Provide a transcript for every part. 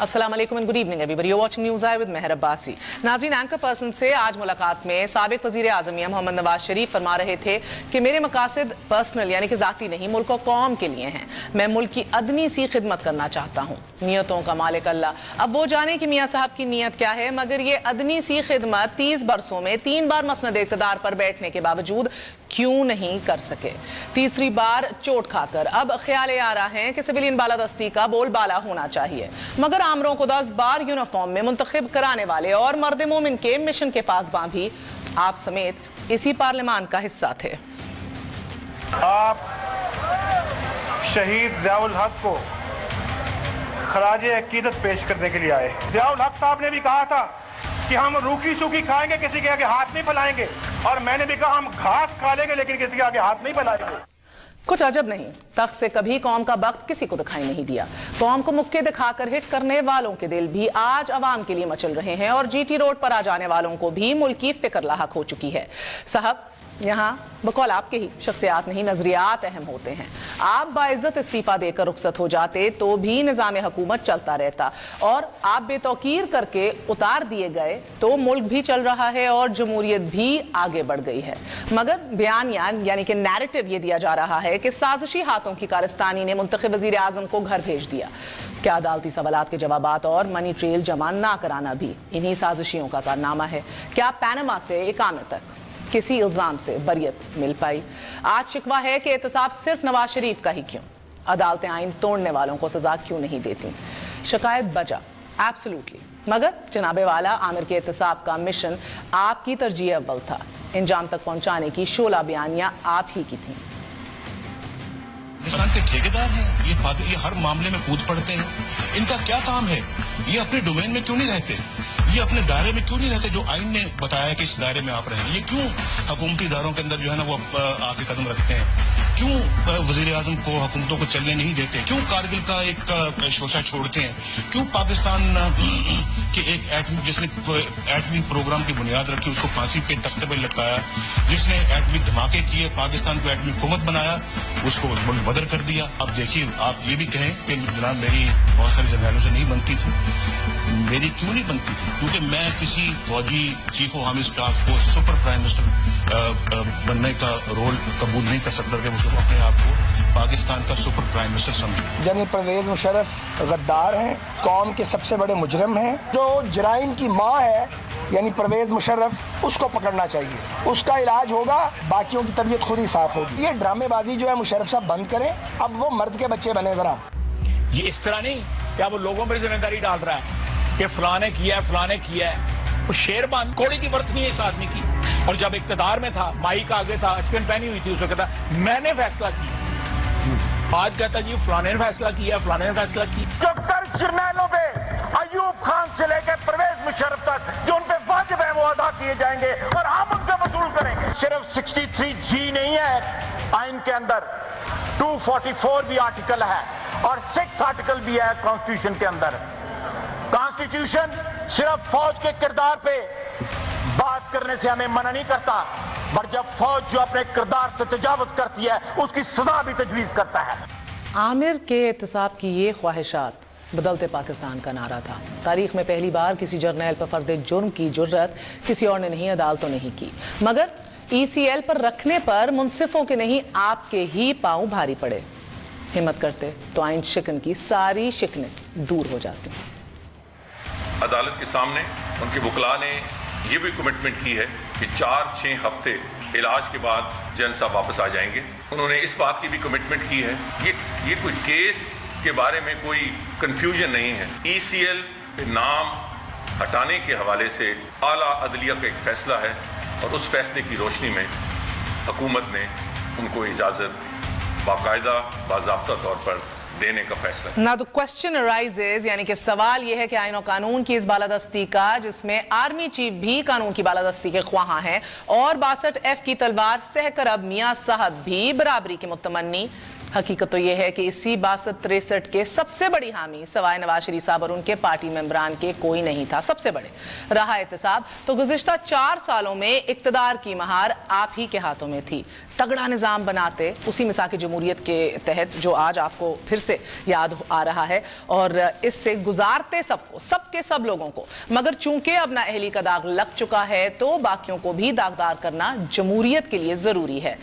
अस्सलाम वालेकुम and good evening everybody, you are watching news eye with Mehar Abbasi. नाज़रीन, anchor person से आज मुलाकात में साबिक वज़ीर आज़म मियां मोहम्मद नवाज शरीफ फरमा रहे थे कि मेरे मकासद पर्सनल यानी कि ज़ाती नहीं, मुल्क और कौम के लिए हैं। मैं मुल्क की अदनी सी खिदमत करना चाहता हूँ, नियतों का मालिक अल्लाह। अब वो जाने कि मियां साहब की नीयत क्या है, मगर ये अदनी सी खिदमत 30 बरसों में 3 बार मसनद इक़्तिदार पर बैठने के बावजूद क्यों नहीं कर सके। तीसरी बार चोट खाकर अब ख्याल आ रहा है कि सिविलियन बालादस्ती का बोलबाला होना चाहिए, मगर आमरों को 10 बार यूनिफॉर्म में मुंतखब कराने वाले और मर्द मोमिन के मिशन के पासबां भी आप समेत इसी पार्लियामान का हिस्सा थे। आप शहीद ज़ियाउल हक को खराजे अकीदत पेश करने के लिए आए। ज़ियाउल हक साहब ने भी कहा था कि हम रूखी सूखी खाएंगे, किसी के आगे हाथ नहीं फैलाएंगे, और मैंने भी कहा हम घास खा लेंगे लेकिन किसी के आगे हाथ नहीं फैलाएंगे। कुछ अजब नहीं, तख्त से कभी कौम का वक्त किसी को दिखाई नहीं दिया। कौम को मुक्के दिखाकर हिट करने वालों के दिल भी आज अवाम के लिए मचल रहे हैं और जीटी रोड पर आ जाने वालों को भी मुल्क की फिक्र लाहक हो चुकी है। साहब, यहाँ बकौल आपके ही शख्सियात नहीं, नजरियात अहम होते हैं। आप बाइज्जत इस्तीफा देकर रुखसत हो जाते तो भी निज़ाम हुकूमत चलता रहता, और आप बेतौकीर करके उतार दिए गए तो मुल्क भी चल रहा है और जमहूरियत भी आगे बढ़ गई है। मगर बयान यानी कि नैरेटिव ये दिया जा रहा है कि साजिशी हाथों की कारस्तानी ने मुंतखब वज़ीर आज़म को घर भेज दिया। क्या अदालती सवालात के जवाबात और मनी ट्रेल जमा ना कराना भी इन्हीं साजिशियों का कारनामा है? क्या पैनमा से इकामे तक किसी इल्जाम से बरियत मिल पाई? आज शिकवा है कि एहतसाब सिर्फ नवाज शरीफ का ही क्यों? अदालतें आइन तोड़ने वालों को सजा क्यों नहीं देती? शिकायत बजा, एब्सोल्युटली, मगर जनाबे वाला आमिर के एहतसाब का मिशन आपकी तरजीह अव्वल था। इंजाम तक पहुंचाने की शोला बयानियां आप ही की थी। पाकिस्तान के ठेकेदार हैं ये हर मामले में कूद पड़ते हैं। इनका क्या काम है? ये अपने डोमेन में क्यों नहीं रहते? ये अपने दायरे में क्यों नहीं रहते जो आइन ने बताया कि इस दायरे में आप रहें? ये क्यों हुकूमती इदारों के अंदर जो है ना वो आगे कदम रखते हैं? क्यों वजीर आजम को हुकूमतों को चलने नहीं देते? क्यों कारगिल का एक शोशा छोड़ते हैं? क्यों पाकिस्तान के एक एटमी जिसने एटमी प्रोग्राम की बुनियाद रखी उसको फांसी के तख्ते पर लटकाया, जिसने एटमी धमाके किए, पाकिस्तान को एटमी हुकूमत बनाया, उसको बदर कर दिया। अब देखिए, आप ये भी कहें कि जनाब मेरी बहुत सारी जर्नैलों से नहीं बनती थी। मेरी क्यों नहीं बनती थी? क्योंकि मैं किसी फौजी चीफ ऑफ आर्मी स्टाफ को सुपर प्राइम मिनिस्टर बनने का रोल कबूल नहीं कर सकता कि वो अपने आप को पाकिस्तान का सुपर प्राइम मिनिस्टर समझे। जनरल परवेज मुशर्रफ गद्दार हैं, कौम के सबसे बड़े मुजरिम हैं। जो जराइम की माँ है यानी परवेज मुशर्रफ, उसको पकड़ना चाहिए, उसका इलाज होगा, बाकियों की तबीयत खुद ही साफ होगी। ये ड्रामेबाजी जो है मुशर्रफ साहब बंद करें, अब वो मर्द के बच्चे बने जरा। ये इस तरह नहीं क्या वो लोगों पर जिम्मेदारी डाल रहा है कि फलाने किया है फलाने किया है। वो शेरबान कोड़ी की वर्थ नहीं है इस आदमी की। और जब इक्तदार में था, माइक आगे था, अचकन पहनी हुई थी, उसको कहता मैंने फैसला किया। आज कहता जी फलाने ने फैसला किया, फलाने ने फैसला किया। 74 जर्नैलों पे अयूब खान से लेकर परवेज मुशर्रफ तक जो उन पे वाजिब है वो अदा किए जाएंगे और हम उनसे वसूल करेंगे। सिर्फ 63G नहीं है आइन के अंदर, 244 भी आर्टिकल है और 6 आर्टिकल भी है कॉन्स्टिट्यूशन के अंदर। कॉन्स्टिट्यूशन सिर्फ फौज के किरदार पे बात करने से हमें मना नहीं करता, पर जब फौज जो अपने किरदार से तजावुज करती है उसकी सजा भी तजवीज करता है। आमिर के एहतसाब की ये ख्वाहिशात बदलते पाकिस्तान का नारा था। तारीख में पहली बार किसी जर्नैल पर फर्द जुर्म की जुर्रत किसी और ने नहीं, अदालतों ने ही की, मगर ECL पर रखने पर मुंसिफों के नहीं आपके ही पांव भारी पड़े। हिम्मत करते तो आइन शिकन की सारी शिकनें दूर हो जाती। अदालत के सामने उनके वकला ने ये भी कमिटमेंट की है कि 4-6 हफ्ते इलाज के बाद जन साहब वापस आ जाएंगे। उन्होंने इस बात की भी कमिटमेंट की है ये कोई केस के बारे में कोई कंफ्यूजन नहीं है। ECL पे नाम हटाने के हवाले से आला अदलिया का एक फैसला है और उस फैसले की रोशनी में हुकूमत ने उनको इजाज़त बाकायदा बाज़ाब्ता तौर पर देने का फैसला। Now the question arises, यानी कि सवाल यह है कि आईन और कानून की इस बालादस्ती का, जिसमें आर्मी चीफ भी कानून की बालादस्ती के ख्वाहां हैं और 62F की तलवार सहकर अब मियां साहब भी बराबरी के मुतमन्नी, हकीकत तो यह है कि इसी 62-63 के सबसे बड़ी हामी सवाए नवाज शरीफ साहब और उनके पार्टी मेंबरान के कोई नहीं था। सबसे बड़े रहा एहतसाब तो गुज़िश्ता 4 सालों में इक़्तिदार की महार आप ही के हाथों में थी। तगड़ा निज़ाम बनाते उसी मिसाक़ जमहूरियत के तहत जो आज आपको फिर से याद आ रहा है, और इससे गुजारते सबको, सबके सब लोगों को। मगर चूंकि अब ना अहली का दाग लग चुका है तो बाकियों को भी दागदार करना जमहूरियत के लिए ज़रूरी है।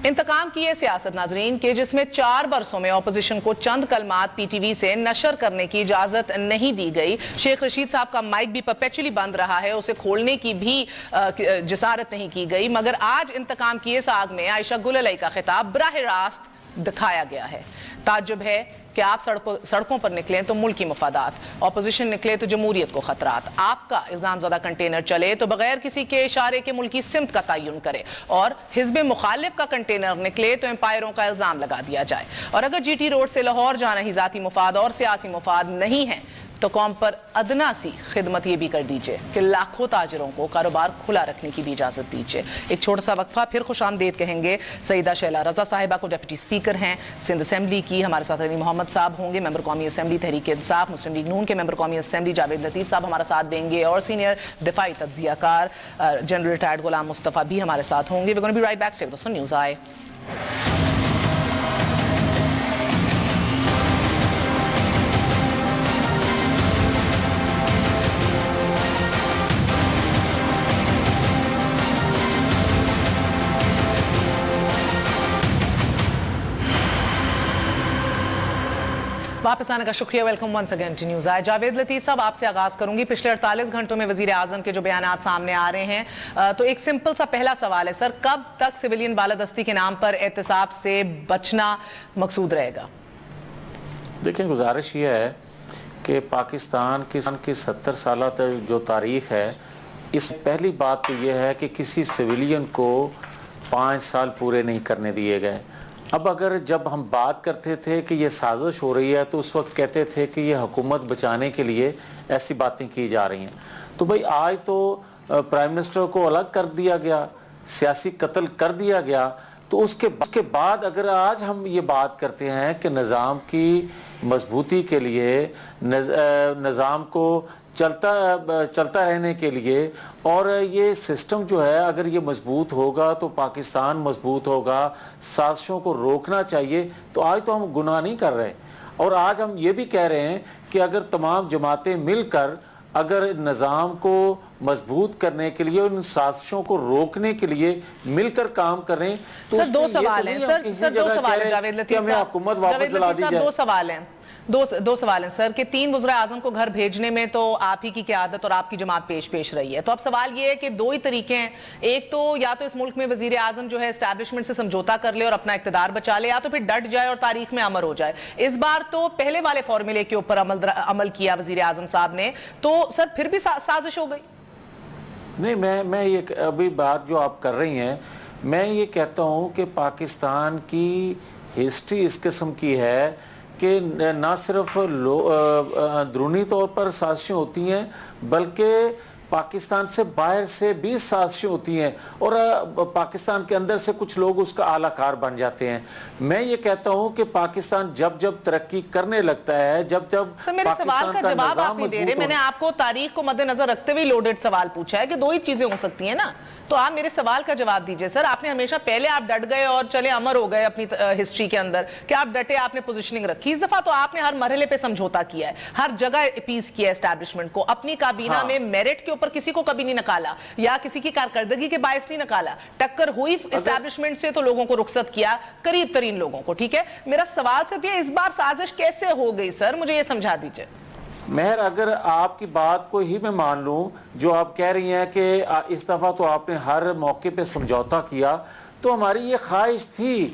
इंतकाम की यह सियासत नाजरीन के जिसमें 4 बरसों में अपोजिशन को चंद कलमात पीटीवी से नशर करने की इजाजत नहीं दी गई। शेख रशीद साहब का माइक भी परपेचुअली बंद रहा है, उसे खोलने की भी जिसारत नहीं की गई। मगर आज इंतकाम की इस आग में आयशा गुल अलई का खिताब बराह रास्त दिखाया गया है। ताज्जुब है कि आप सड़कों पर निकलें तो मुल्की मफादात, ऑपोजिशन निकले तो जमहूरियत को खतरात। आपका इल्जाम ज़दा कंटेनर चले तो बगैर किसी के इशारे के मुल्की सिमत का तयन करे, और हिज़्ब मुखालिफ का कंटेनर निकले तो एम्पायरों का इल्जाम लगा दिया जाए। और अगर जीटी रोड से लाहौर जाना ही ज़ाती मुफाद और सियासी मुफाद नहीं है तो कौम पर अदना सी खिदमत ये भी कर दीजिए कि लाखों ताजरों को कारोबार खुला रखने की भी इजाज़त दीजिए। एक छोटा सा वक्फा, फिर खुशामदीद कहेंगे सईदा शैला रजा साहिबा को, डिप्टी स्पीकर हैं सिंध असेंबली की। हमारे साथ अली मोहम्मद साहब होंगे, मेंबर कौमी असेंबली तहरीक इंसाफ मुस्लिम लीग नून के मेंबर कौमी असेंबली। जावेद लतीफ़ साहब हमारा साथ देंगे, और सीनियर दिफाई तज्जियाकार जनरल रिटायर्ड गुलाम मुस्तफ़ा भी हमारे साथ होंगे। We gonna be right back, stay with us on news eye. वापस आने का शुक्रिया। Welcome once again to news eye. Javed Latif साहब, आपसे आगाज़ करूंगी। पिछले 48 घंटों में वज़ीर आज़म के जो बयानात सामने आ रहे हैं, तो एक सिंपल सा पहला सवाल है सर, कब तक सिविलियन बालादस्ती के नाम पर एहतसाब से बचना मकसूद रहेगा? देखें, गुजारिश ये है कि पाकिस्तान की 70 साल जो तारीख़ है, इस पहली बात तो ये है कि किसी सिविलियन को 5 साल पूरे नहीं करने दिए गए। अब अगर जब हम बात करते थे कि ये साजिश हो रही है तो उस वक्त कहते थे कि ये हुकूमत बचाने के लिए ऐसी बातें की जा रही हैं। तो भाई आज तो प्राइम मिनिस्टर को अलग कर दिया गया, सियासी कत्ल कर दिया गया, तो उसके बाद अगर आज हम ये बात करते हैं कि निज़ाम की मजबूती के लिए, निज़ाम को चलता रहने के लिए, और ये सिस्टम जो है अगर ये मजबूत होगा तो पाकिस्तान मजबूत होगा, साजिशों को रोकना चाहिए, तो आज तो हम गुनाह नहीं कर रहे। और आज हम ये भी कह रहे हैं कि अगर तमाम जमातें मिलकर अगर निज़ाम को मजबूत करने के लिए, उन साजिशों को रोकने के लिए मिलकर काम करें तो सर 2 सवाल हैं। सर 2 सवाल है जावेद लतीफ़ साहब, हुकूमत वापस दिला दी जाए। 2 सवाल हैं, दो सवाल हैं सर, कि 3 वज़ीर आज़म को घर भेजने में तो आप ही की क़यादत और आपकी जमात पेश रही है। तो अब सवाल ये है कि 2 ही तरीके हैं, एक तो या तो इस मुल्क में वज़ीर आज़म जो है एस्टैब्लिशमेंट से समझौता कर ले और अपना इक़्तिदार बचा ले, या तो फिर डट जाए और तारीख में अमर हो जाए। इस बार तो पहले वाले फॉर्मूले के ऊपर अमल किया वज़ीर आज़म साहब ने, तो सर फिर भी साजिश हो गई? नहीं, मैं ये अभी बात जो आप कर रही हैं, मैं ये कहता हूँ कि पाकिस्तान की हिस्ट्री इस किस्म की है कि ना सिर्फ अंदरूनी तौर पर साजिशें होती हैं, बल्कि पाकिस्तान से बाहर से भी साजिशें होती हैं, और पाकिस्तान के अंदर से कुछ लोग उसका आलाकार बन जाते हैं। मैं ये कहता हूँ कि पाकिस्तान जब जब तरक्की करने लगता है, जब जब मेरे सवाल का जवाब आप नहीं दे रहे। मैंने आपको तारीख को मद्देनजर रखते हुए लोडेड सवाल पूछा है कि 2 ही चीजें हो सकती हैं ना, तो आप मेरे सवाल का जवाब दीजिए। सर आपने हमेशा पहले आप डट गए और चले अमर हो गए अपनी हिस्ट्री के अंदर कि आप डटे, आपने पोजीशनिंग रखी। इस दफा तो आपने हर मरहले पे समझौता किया है, हर जगह अपीज किया एस्टैब्लिशमेंट को। अपनी काबीना में मेरिट के ऊपर किसी को कभी नहीं निकाला या किसी की कारकर्दगी के बायस नहीं निकाला। टक्कर हुई एस्टैब्लिशमेंट से तो लोगों को रुखसत किया, करीब तरीन लोगों को। ठीक है, मेरा सवाल सिर्फ ये, इस बार साजिश कैसे हो गई सर, मुझे ये समझा दीजिए। मेहर, अगर आपकी बात को ही मैं मान लूं जो आप कह रही हैं कि इस दफ़ा तो आपने हर मौके पे समझौता किया, तो हमारी ये ख्वाहिश थी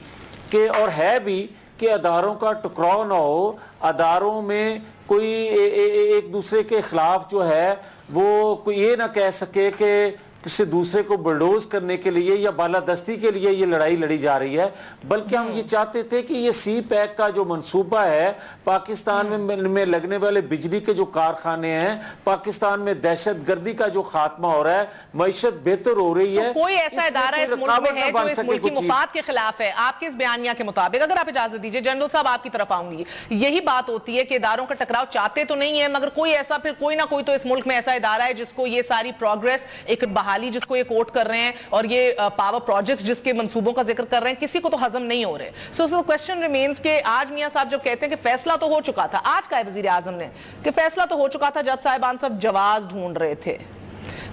कि, और है भी, कि अदारों का टकराव ना हो, अदारों में कोई एक दूसरे के खिलाफ जो है वो कोई ये ना कह सके कि किसी दूसरे को बुलडोज करने के लिए या बालादस्ती के लिए ये लड़ाई लड़ी जा रही है, बल्कि हम ये चाहते थे कि ये सी पैक का जो मंसूबा है, पाकिस्तान में लगने वाले बिजली के जो कारखाने हैं, पाकिस्तान में दहशत गर्दी का जो खात्मा हो रहा है, मईशत बेहतर हो रही है, कोई ऐसा इदारा इस मुल्क में है जो इस मुल्क की मुफाद के खिलाफ है? आपके इस बयानिया के मुताबिक, अगर आप इजाजत दीजिए जनरल साहब आपकी तरफ आऊंगी, यही बात होती है कि इदारों का टकराव चाहते तो नहीं है, मगर कोई ऐसा, फिर कोई ना कोई तो इस मुल्क में ऐसा इदारा है जिसको ये सारी प्रोग्रेस, एक बहाली जिसको ये कोट कर रहे हैं और ये पावर प्रोजेक्ट जिसके मंसूबों का जिक्र कर रहे हैं, किसी को तो हजम नहीं हो रहे। सो क्वेश्चन रिमेन्स कि आज मियां साहब जब कहते हैं कि फैसला तो हो चुका था, आज का है वजीर आजम ने कि फैसला तो हो चुका था, जज साहिबान सब जवाज ढूंढ रहे थे।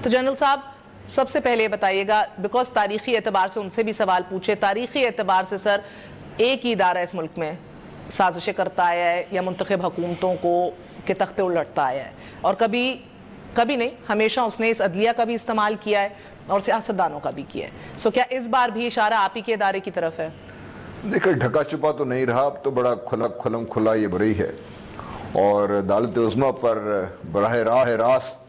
तो जनरल साहब सबसे पहले बताइएगा, बिकॉज तारीखी एतबार से उनसे भी सवाल पूछे, तारीखी एतबार से सर एक ही इदारा इस मुल्क में साजिशें करता आया है या मुंतखब हुकूमतों को के तख्ते उलटता आया है, और कभी नहीं, हमेशा उसने इस अदलिया का भी इस्तेमाल किया है और सियासतदानों का भी किया है। सो क्या इस बार भी इशारा आप ही के इदारे की तरफ है? देखिए, ढका छुपा तो नहीं रहा, अब तो बड़ा खुलम खुला ये बरी है, और अदालत उज़्मा पर बराह रास्त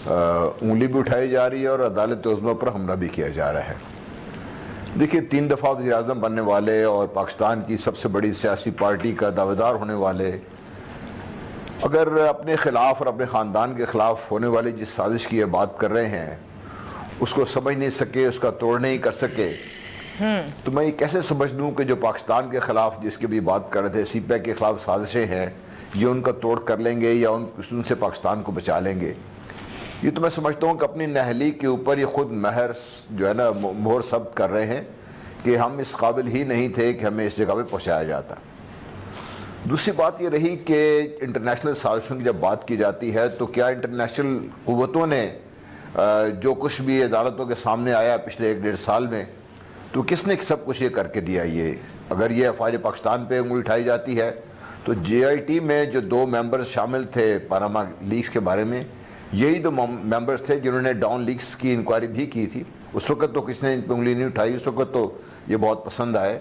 उंगली भी उठाई जा रही है और अदालत उज़्मा पर हमला भी किया जा रहा है। देखिए, 3 दफ़ा वज़ीर आज़म बनने वाले और पाकिस्तान की सबसे बड़ी सियासी पार्टी का दावेदार होने वाले अगर अपने ख़िलाफ़ और अपने ख़ानदान के ख़िलाफ़ होने वाली जिस साजिश की बात कर रहे हैं उसको समझ नहीं सके, उसका तोड़ नहीं कर सके, तो मैं ये कैसे समझ लूँ कि जो पाकिस्तान के ख़िलाफ़ जिसकी भी बात कर रहे थे, सी पैक के ख़िलाफ़ साजिशें हैं, ये उनका तोड़ कर लेंगे या उनसे पाकिस्तान को बचा लेंगे। ये तो मैं समझता हूँ कि अपनी नहली के ऊपर ये खुद महर जो है ना मोहर सब्त कर रहे हैं कि हम इस काबिल ही नहीं थे कि हमें इस जगह पे पहुँचाया जाता। दूसरी बात ये रही कि इंटरनेशनल साजिशों की जब बात की जाती है तो क्या इंटरनेशनल क़ुव्वतों ने जो कुछ भी अदालतों के सामने आया पिछले 1-1.5 साल में, तो किसने सब कुछ ये करके दिया? ये अगर ये फ़ौज पाकिस्तान पे उंगली उठाई जाती है तो JIT में जो 2 मेंबर्स शामिल थे पानामा लीक्स के बारे में, यही 2 मेंबर्स थे जिन्होंने डाउन लीक्स की इंक्वायरी भी की थी। उस वक्त तो किसने इन पर उंगली नहीं उठाई, उस वक्त तो ये बहुत पसंद आए।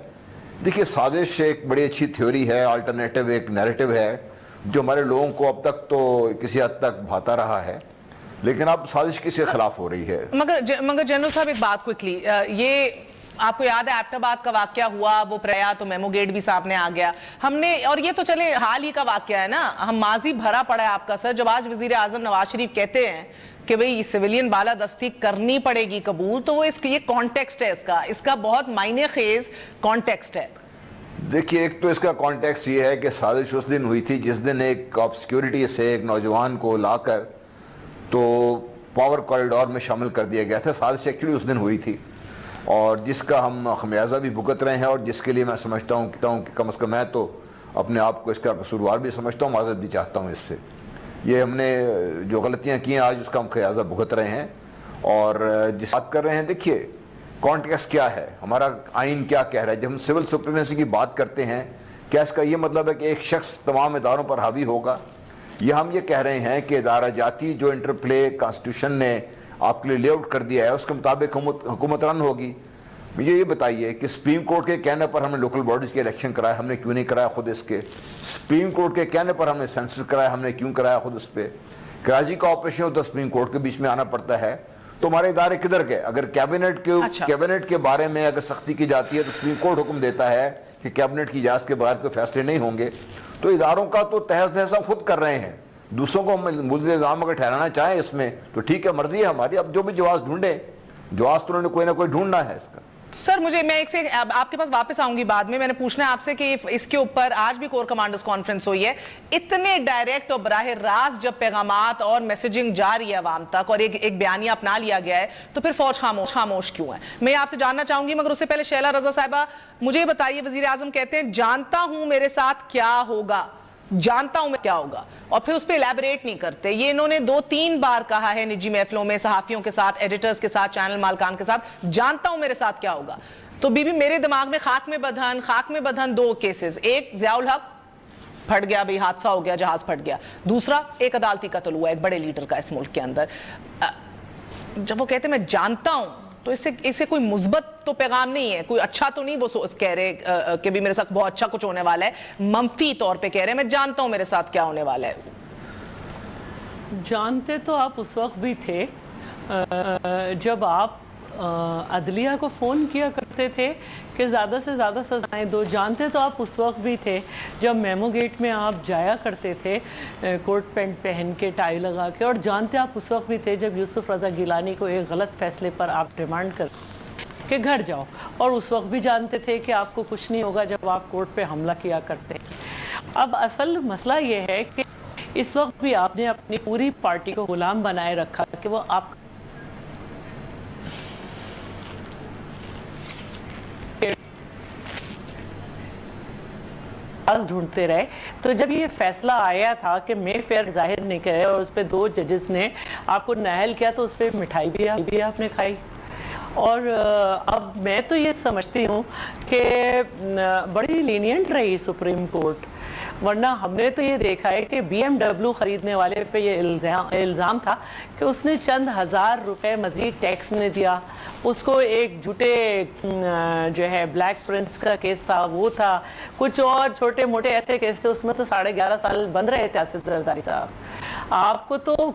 देखिए, साजिश एक बड़ी अच्छी थ्योरी है, अल्टरनेटिव एक नैरेटिव है जो हमारे लोगों को अब तक तो किसी हद तक भाता रहा है, लेकिन अब साजिश किसके खिलाफ हो रही है? मगर जनरल साहब एक बात क्विकली, ये आपको याद है एबटाबाद का वाकया हुआ, वो प्रया तो मेमो गेट भी सामने आ गया हमने, और ये तो चले हाल ही का वाकया है ना, हम माजी भरा पड़ा है आपका सर, जब आज वजीर आजम नवाज शरीफ कहते हैं कि भाई सिविलियन बालादस्ती करनी पड़ेगी कबूल, तो वो ये कॉन्टेक्स्ट है, इसका बहुत मायने खेज कॉन्टेक्स्ट है। देखिए, एक तो इसका कॉन्टेक्स्ट ये है कि साजिश उस दिन हुई थी जिस दिन एक ऑब्सक्योरिटी से एक नौजवान को लाकर तो पावर कॉरिडोर में शामिल कर दिया गया था। साजिश एक्चुअली उस दिन हुई थी और जिसका हम खमियाजा भी भुगत रहे हैं और जिसके लिए मैं समझता हूँ कि कम अज़ कम मैं तो अपने आप को इसका कसूरवार भी समझता हूँ, माज़रत भी चाहता हूँ इससे। ये हमने जो गलतियाँ की हैं आज उसका हम खमियाजा भुगत रहे हैं। और जिस बात कर रहे हैं, देखिए कॉन्टेक्स्ट क्या है, हमारा आइन क्या कह रहा है। जब हम सिविल सुप्रीमेसी की बात करते हैं, क्या इसका ये मतलब है कि एक शख्स तमाम इदारों पर हावी होगा, या हम ये कह रहे हैं कि इदारा जाती जो इंटरप्ले कॉन्स्टिट्यूशन ने आपके लिए लेआउट कर दिया है उसके मुताबिक हुकूमतरान होगी? मुझे ये बताइए कि सुप्रीम कोर्ट के कहने पर हमने लोकल बॉडीज़ के इलेक्शन कराया, हमने क्यों नहीं कराया खुद इसके? सुप्रीम कोर्ट के कहने पर हमने सेंसस कराया, हमने क्यों कराया खुद उस पर? कराची का ऑपरेशन होता सुप्रीम कोर्ट के बीच में आना पड़ता है, तो हमारे इदारे किधर गए? अगर कैबिनेट के बारे में अगर सख्ती की जाती है तो सुप्रीम कोर्ट हुक्म देता है कि कैबिनेट की इजाज़त के बगैर कोई फैसले नहीं होंगे, तो इदारों का तो तहस नहस हम खुद कर रहे हैं। दूसरों को हम मुल्ज़िम इल्ज़ाम अगर ठहराना चाहें इसमें तो ठीक है, मर्जी है हमारी। अब जो भी जवाब ढूंढे, जवाब तो उन्होंने कोई ना कोई ढूंढना है इसका। सर मैं एक से आपके पास वापस आऊंगी बाद में, मैंने पूछना है आपसे कि इसके ऊपर आज भी कोर कमांडर्स कॉन्फ्रेंस हुई है, इतने डायरेक्ट और बराह रास्त जब पैगामात और मैसेजिंग जा रही है अवाम तक और एक बयानिया अपना लिया गया है, तो फिर फौज खामोश क्यों है? मैं आपसे जानना चाहूंगी, मगर उससे पहले शैला रजा साहिबा मुझे बताइए, वजीर आजम कहते हैं जानता हूं मेरे साथ क्या होगा, जानता हूं मैं क्या होगा, और फिर उस पर इलेबोरेट नहीं करते। ये इन्होंने 2-3 बार कहा है निजी महफिलों में, सहाफियों के साथ, एडिटर्स के साथ, चैनल मालकान के साथ, जानता हूं मेरे साथ क्या होगा। तो बीबी मेरे दिमाग में खाक में बंधन 2 केसेस, एक ज़ियाउल हक फट गया, भाई हादसा हो गया, जहाज फट गया, दूसरा एक अदालती कत्ल हुआ एक बड़े लीडर का इस मुल्क के अंदर। जब वो कहते मैं जानता हूं, तो इससे कोई मुस्बत तो पैगाम नहीं है, कोई अच्छा तो नहीं वो कह रहे कि भी मेरे साथ बहुत अच्छा कुछ होने वाला है, मंफी तौर पे कह रहे हैं मैं जानता हूं मेरे साथ क्या होने वाला है। जानते तो आप उस वक्त भी थे جب آپ عدلیہ کو فون کیا کرتے تھے کہ زیادہ سے زیادہ سزائیں دو، جانتے تو آپ اس وقت بھی تھے جب میمو گیٹ میں آپ جایا کرتے تھے کوٹ پینٹ پہن کے ٹائی لگا کے، اور جانتے آپ اس وقت بھی تھے جب یوسف رضا گیلانی کو ایک غلط فیصلے پر آپ ڈیمانڈ کرتے کہ گھر جاؤ، اور اس وقت بھی جانتے تھے کہ آپ کو کچھ نہیں ہوگا جب آپ کورٹ پہ حملہ کیا کرتے. اب اصل مسئلہ یہ ہے کہ اس وقت بھی آپ نے اپنی پوری پارٹی کو غلام بنائے رکھا کہ وہ آپ ڈھونڈتے رہے. تو جب یہ فیصلہ آیا تھا کہ مے فیئر ظاہر نہیں کرے اور اس پہ 2 ججز نے آپ کو نااہل کیا، تو اس پہ مٹھائی بھی آپ نے کھائی. اور اب میں تو یہ سمجھتی ہوں کہ بڑی لینینٹ رہی سپریم کورٹ، ورنہ ہم نے تو یہ دیکھا ہے کہ بی ایم ڈبلیو خریدنے والے پہ یہ الزام تھا کہ اس نے چند ہزار روپے مزید ٹیکس نے دیا. اس کو ایک جھوٹے جو ہے بلیک پرنس کا کیس تھا، وہ تھا، کچھ اور چھوٹے موٹے ایسے کیس تھے، اس میں تو 11.5 سال بند رہے تھے آصف زرداری صاحب. آپ کو تو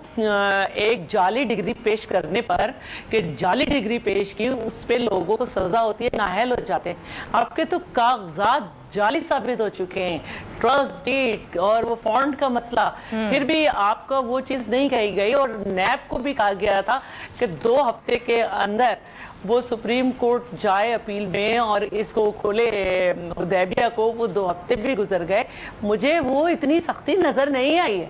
ایک جعلی ڈگری پیش کرنے پر کہ جعلی ڈگری پیش کی، اس پہ لوگوں کو سزا ہوتی ہے، نااہل ہو جاتے ہیں. آپ کے تو کاغذات جعلی ثابت ہو چکے ہیں، ٹرسٹ ڈیٹ اور وہ فونڈ کا مسئلہ، پھر بھی آپ کا وہ چیز نہیں کہی گئی. اور نیب کو بھی کہا گیا تھا کہ 2 ہفتے کے اندر وہ سپریم کورٹ جائے اپیل میں اور اس کو کھولے حدیبیہ کو. وہ 2 ہفتے بھی گزر گئے، مجھے وہ اتنی سختی نظر نہیں آئی ہے.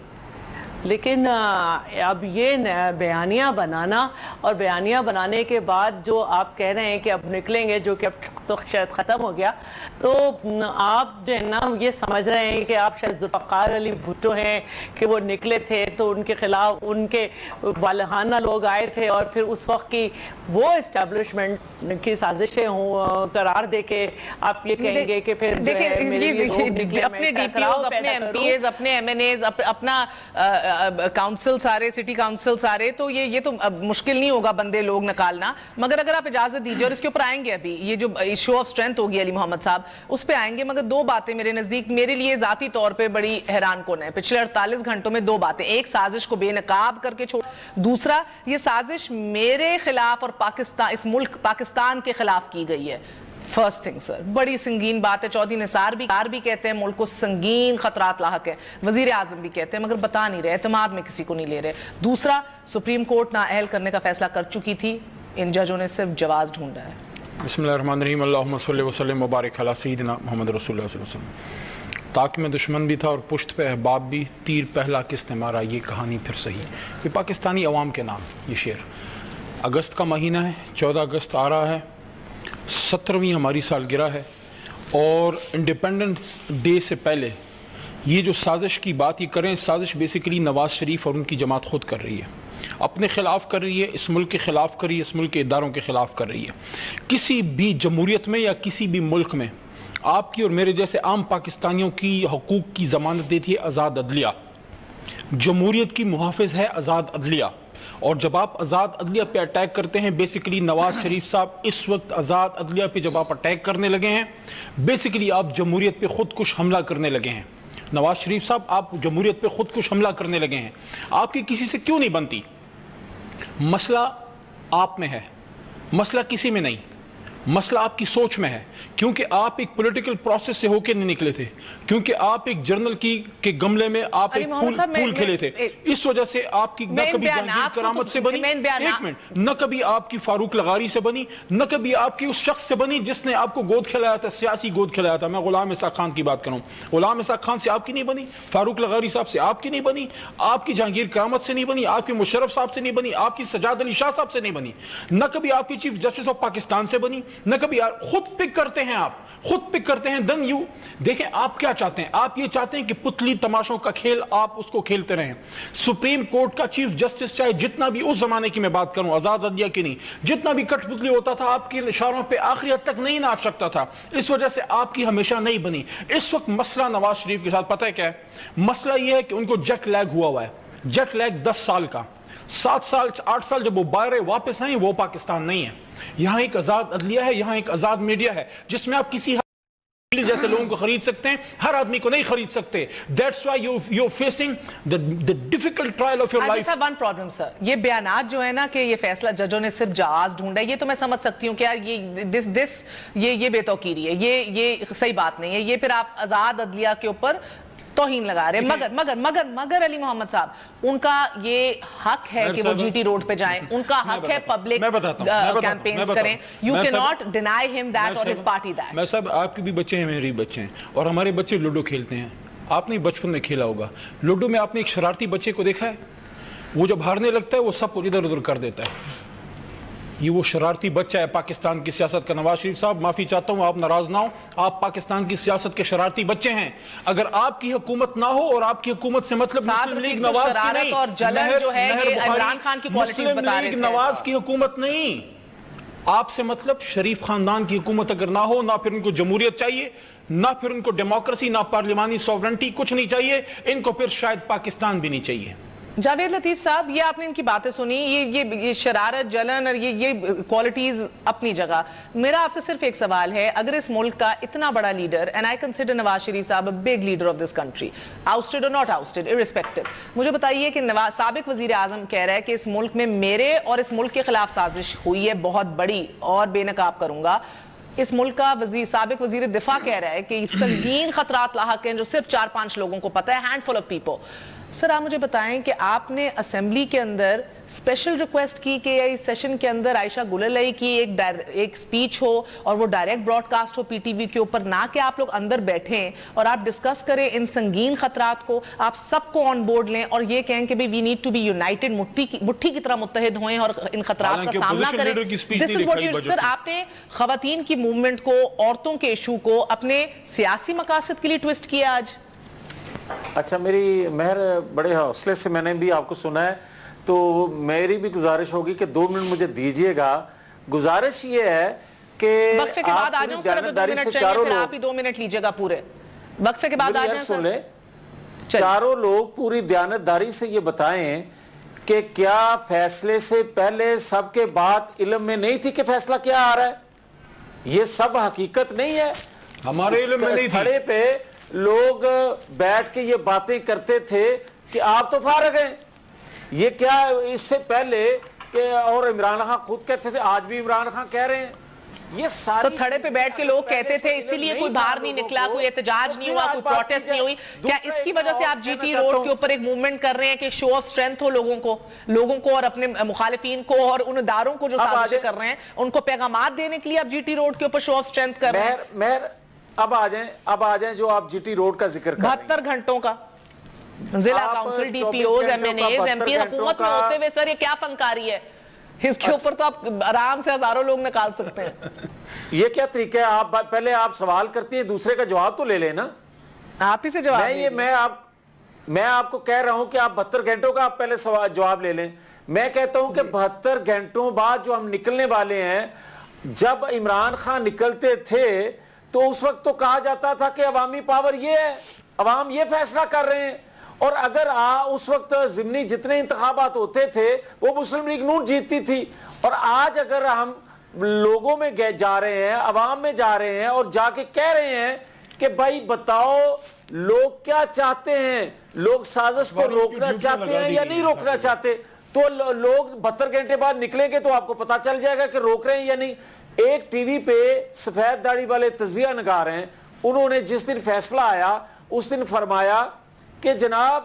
لیکن اب یہ بیانیہ بنانا، اور بیانیہ بنانے کے بعد جو آپ کہہ رہے ہیں کہ اب نکلیں گے، جو کہ اب تو شاید ختم ہو گیا، تو آپ جو ہے نا یہ سمجھ رہے ہیں کہ آپ شاید ذوالفقار علی بھٹو ہیں کہ وہ نکلے تھے تو ان کے خلاف ان کے والہانہ لوگ آئے تھے، اور پھر اس وقت کی وہ اسٹیبلشمنٹ کی سازشیں ہوں قرار دے کے آپ یہ کہیں گے کہ پھر اپنے ڈی پی اوز، اپنے ایم پی ایز، اپنے ایم این ایز، اپنا کاؤنسل سارے، سٹی کاؤنسل سارے، تو یہ تو مشکل نہیں ہوگا بندے لوگ نکالنا. مگر اگر آپ اجازت دیجیے، اور اس کے اوپر آئیں گے، ابھی یہ جو شو آف سٹرینتھ ہوگی علی محمد صاحب اس پہ آئیں گے، مگر 2 باتیں میرے نزدیک میرے لیے ذاتی طور پہ بڑی حیران کن ہے پچھلے 48 گھنٹوں میں. 2 باتیں، ایک سازش کو بے نقاب کر کے چھوڑ، دوسرا یہ سازش میرے خلاف اور پاکستان، اس ملک پاکستان کے خلاف کی گئی ہے. فرسٹ تھنگ سر، بڑی سنگین بات ہے. چودھری نثار بھی کہتے ہیں ملک کو سنگین خطرات لاحق ہے، وزیر اعظم بھی کہتے ہیں، مگر بتا نہیں رہے، اعتماد میں کسی کو نہیں لے رہے. دوسرا، سپریم کورٹ نااہل کرنے کا فیصلہ کر چکی تھی، ان ججوں نے صرف جواز ڈھونڈا ہے. بسم اللہ الرحمن الرحیم، اللہم صلی وسلم وبارک علی سیدنا محمد رسول اللہ صلی اللہ علیہ وسلم. تاک میں دشمن بھی تھا اور پشت پہ احباب بھی، تیر پہلا کس نے مارا یہ کہانی پھر صحیح. یہ پاکستانی عوام کے نام یہ شعر. اگست کا مہینہ ہے، 14 اگست آ رہا ہے، 17ویں ہماری سالگرہ ہے، اور انڈیپینڈنس ڈے سے پہلے یہ جو سازش کی بات یہ کریں، سازش بیسیکلی نواز شریف اور ان کی جماعت خود کر رہی ہے، اپنے خلاف کر رہی ہے، اس ملک کے خلاف کر رہی ہے، اس ملک کے اداروں کے خلاف کر رہی ہے. کسی بھی جمہوریت میں یا کسی بھی ملک میں آپ کی اور میرے جیسے عام پاکستانیوں کی حقوق کی ضمانت دیتی ہے آزاد عدلیہ. جمہوریت کی محافظ ہے آزاد عدلیہ، اور جب آپ آزاد عدلیہ پہ اٹیک کرتے ہیں، بیسیکلی نواز شریف صاحب اس وقت آزاد عدلیہ پہ جب آپ اٹیک کرنے لگے ہیں، بیسیکلی آپ جمہوریت پہ خودکش حملہ کرنے لگے ہیں. نواز شریف صاحب آپ جمہوریت پہ خودکش حملہ کرنے لگے ہیں. آپ کی کسی سے کیوں نہیں بنتی؟ مسئلہ آپ میں ہے، مسئلہ کسی میں نہیں، مسئلہ آپ کی سوچ میں ہے. کیونکہ آپ ایک پولیٹیکل پروسیس سے ہو کے نہیں نکلے تھے، کیونکہ آپ ایک جرنل کے گملے میں آپ ایک پھول کھلے تھے. اس وجہ سے آپ کی نہ کبھی جہانگیر کرامت سے بنی، ایک منٹ، نہ کبھی آپ کی فاروق لغاری سے بنی، نہ کبھی آپ کی اس شخص سے بنی جس نے آپ کو گود کھلایا تھا، سیاسی گود کھلایا تھا. میں غلام اسحاق خان کی بات کروں، غلام اسحاق خان سے آپ کی نہیں بنی، فاروق لغاری صاحب سے آپ کی نہیں بنی، آپ کی جہانگیر کرامت سے نہیں بنی، آپ کی مشرف صاحب سے نہیں بنی، آپ کی سجاد علی شاہ صاحب سے نہیں بنی، نہ کبھی آپ کی چیف جسٹس آف پاکستان سے بنی، نہ کبھی. خود پک کرتے ہیں، آپ خود پک کرتے ہیں. دن یو دیکھیں آپ کیا چاہتے ہیں. آپ یہ چاہتے ہیں کہ پتلی تماشوں کا کھیل آپ اس کو کھیلتے رہیں. سپریم کورٹ کا چیف جسٹس چاہے جتنا بھی اس زمانے کی میں بات کروں، آزاد عدلیہ کی نہیں، جتنا بھی کٹ پتلی ہوتا تھا آپ کے اشاروں پہ آخری حد تک نہیں ناچ سکتا تھا. اس وجہ سے آپ کی ہمیشہ نہیں بنی. اس وقت مسئلہ نواز شریف کے ساتھ پتہ ہے کیا ہے؟ مسئلہ یہ ہے کہ ان کو جیٹ لیگ ہوا ہے. جیٹ لیگ 10 سال کا، 7 سال 8 سال جب وہ باہر واپس آئیں، وہ پاکستان نہیں ہے. یہاں ایک آزاد عدلیہ ہے، یہاں ایک آزاد میڈیا ہے جس میں آپ کسی جیسے لوگوں کو خرید سکتے ہیں, ہر آدمی کو نہیں خرید سکتے. That's why you're facing the difficult trial of your life. I just have one problem, sir. یہ بیانات جو ہے نا کہ یہ فیصلہ ججوں نے صرف جواز ڈھونڈا ہے, یہ تو میں سمجھ سکتی ہوں کہ یار یہ بے توقیری ہے, یہ صحیح بات نہیں ہے. یہ پھر آپ آزاد عدلیہ کے اوپر توہین لگا رہے ہیں. مگر علی محمد صاحب, ان کا یہ حق ہے کہ وہ جی ٹی روڈ پہ جائیں, ان کا حق ہے پبلک کیمپینز کریں. You cannot deny him that or his party that. میں صاحب, آپ کے بھی بچے ہیں, میرے بھی بچے ہیں, اور ہمارے بچے لوڈو کھیلتے ہیں. آپ نے بچپن میں کھیلا ہوگا لوڈو میں, آپ نے ایک شرارتی بچے کو دیکھا ہے, وہ جب ہارنے لگتا ہے وہ سب کچھ ادھر ادھر کر دیتا ہے. یہ وہ شرارتی بچہ ہے پاکستان کی سیاست کا. نواز شریف صاحب, معافی چاہتا ہوں, آپ ناراض نہ ہوں, آپ پاکستان کی سیاست کے شرارتی بچے ہیں. اگر آپ کی حکومت نہ ہو, اور آپ کی حکومت سے مطلب مسلم لیگ نواز کی نہیں, اور جلن جو ہے یہ عمران خان کی کوالٹیز بتا رہے تھے. نواز کی حکومت نہیں, آپ سے مطلب شریف خاندان کی حکومت اگر نہ ہو, نہ پھر ان کو جمہوریت چاہیے, نہ پھر ان کو ڈیموکریسی, نہ پارلیمانی سوورنٹی, کچھ نہیں چاہیے ان کو, پھر شاید پاکستان بھی نہیں چاہیے. جاوید لطیف صاحب, یہ آپ نے ان کی باتیں سنی, یہ شرارت, جلن اور یہ کوالٹیز اپنی جگہ. میرا آپ سے صرف ایک سوال ہے, اگر اس ملک کا اتنا بڑا leader, and I consider Nawaz Sharif صاحب a big leader of this country, ousted or not ousted, irrespective, مجھے بتائیے کہ سابق وزیر اعظم کہہ رہا ہے کہ اس ملک میں میرے اور اس ملک کے خلاف سازش ہوئی ہے بہت بڑی اور بے نقاب کروں گا. اس ملک کا سابق وزیر دفاع کہہ رہا ہے کہ سنگین خطرات لاحق ہیں جو صرف 4-5 لوگوں کو پتہ ہے, handful of people. سر آپ مجھے بتائیں کہ آپ نے اسمبلی کے اندر اسپیشل ریکویسٹ کی کہ اس سیشن کے اندر عائشہ گل علیہ کی ایک سپیچ ہو اور وہ ڈائریکٹ براڈ کاسٹ ہو پی ٹی وی کے اوپر, نہ کہ آپ لوگ اندر بیٹھیں اور آپ ڈسکس کریں ان سنگین خطرات کو, آپ سب کو آن بورڈ لیں اور یہ کہیں کہ we need to be united, مٹھی کی طرح متحد ہوئیں اور ان خطرات کا سامنا کریں. سر آپ نے خواتین کی موومنٹ کو, عورتوں کے ایشو کو اپنے سیاسی مقاصد کے لیے ٹویسٹ کیا آج. اچھا, میری مہر بڑے حوصلے سے میں نے بھی آپ کو سنا ہے, تو میری بھی گزارش ہوگی کہ 2 منٹ مجھے دیجئے گا. گزارش یہ ہے کہ وقفے کے بعد آ جاؤں سر, اگر 2 منٹ چاہیے پھر آپ ہی 2 منٹ لیجئے گا پورے وقفے کے بعد. آ جائیں سر, چاروں لوگ پوری دیانتداری سے یہ بتائیں کہ کیا فیصلے سے پہلے سب کے بعد علم میں نہیں تھی کہ فیصلہ کیا آ رہا ہے؟ یہ سب حقیقت نہیں ہے, ہمارے علم میں نہیں تھی. کھڑے پہ لوگ بیٹھ کے یہ باتیں کرتے تھے کہ آپ تو فارغ ہیں. یہ کیا اس سے پہلے کہ, اور عمران خان خود کہتے تھے, آج بھی عمران خان کہہ رہے ہیں, یہ ساری تھڑے پہ بیٹھ کے لوگ کہتے تھے اسی لیے کوئی باہر نہیں نکلا, کوئی احتجاج نہیں ہوا, کوئی پروٹیسٹ نہیں ہوئی. کیا اس کی وجہ سے آپ جی ٹی روڈ کے اوپر ایک موومنٹ کر رہے ہیں کہ شو آف سٹرینتھ ہو لوگوں کو اور اپنے مخالفین کو اور ان اداروں کو جو سازشیں کر رہے ہیں ان کو پیغامات دینے کے لیے آپ جی ٹی روڈ کے اوپر شو آف سٹرینتھ کر رہے ہیں؟ اب آ جائیں جو آپ جی ٹی روڈ کا ذکر کر رہے ہیں, 72 گھنٹوں کا ضلع council, D P Os, M N As, M P حکومت میں ہوتے ہوئے, سر یہ کیا فنکاری ہے؟ اس کے اوپر تو آپ آرام سے ہزاروں لوگ نکال سکتے ہیں. یہ کیا طریقہ ہے؟ آپ پہلے آپ سوال کرتی ہیں, دوسرے کا جواب تو لے لیں نا. آپ ہی سے جواب. میں آپ کو کہہ رہا ہوں کہ آپ 72 گھنٹوں کا آپ پہلے جواب لے لیں. میں کہتا ہوں کہ 72 گھنٹوں بعد جو ہم نکلنے والے ہیں, جب عمران خان نکلتے تھے تو اس وقت تو کہا جاتا تھا کہ عوامی پاور یہ ہے, عوام یہ فیصلہ کر رہے ہیں, اور اگر اس وقت ضمنی جتنے انتخابات ہوتے تھے وہ مسلم لیگ نون جیتتی تھی. اور آج اگر ہم لوگوں میں جا رہے ہیں, عوام میں جا رہے ہیں اور جا کے کہہ رہے ہیں کہ بھائی بتاؤ لوگ کیا چاہتے ہیں, لوگ سازش کو روکنا چاہتے ہیں یا نہیں روکنا چاہتے, تو لوگ 72 گھنٹے بعد نکلیں گے تو آپ کو پتا چل جائے گا کہ روک رہے ہیں یا نہیں. ایک ٹی وی پہ سفید داڑھی والے تجزیہ نگار ہیں, انہوں نے جس دن فیصلہ آیا اس دن فرمایا کہ جناب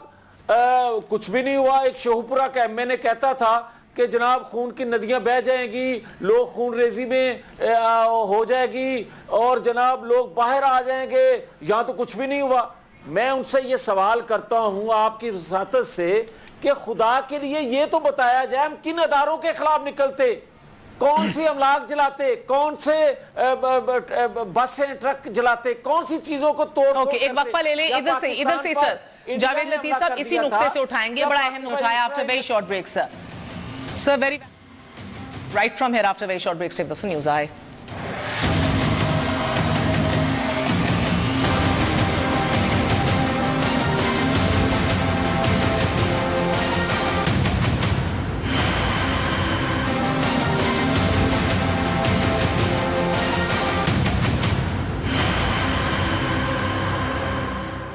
کچھ بھی نہیں ہوا. ایک شوہپورہ کا ایم این اے کہتا تھا کہ جناب خون کی ندیاں بہہ جائیں گی, لوگ خون ریزی میں ہو جائے گی اور جناب لوگ باہر آ جائیں گے, یہاں تو کچھ بھی نہیں ہوا. میں ان سے یہ سوال کرتا ہوں آپ کی وساطت سے کہ خدا کے لیے یہ تو بتایا جائے ہم کن اداروں کے خلاف نکلتے, کون سی املاک جلاتے, کون سے بسیں ٹرک جلاتے, کون سی چیزوں کو توڑ. ایک وقفہ لے لیں ادھر سے سر. جاوید لطیف صاحب اسی نقطے سے اٹھائیں گے, بڑا اہم نقطہ ہے. after very short break sir. Sir, right from here after very short break, stay with us on News Eye.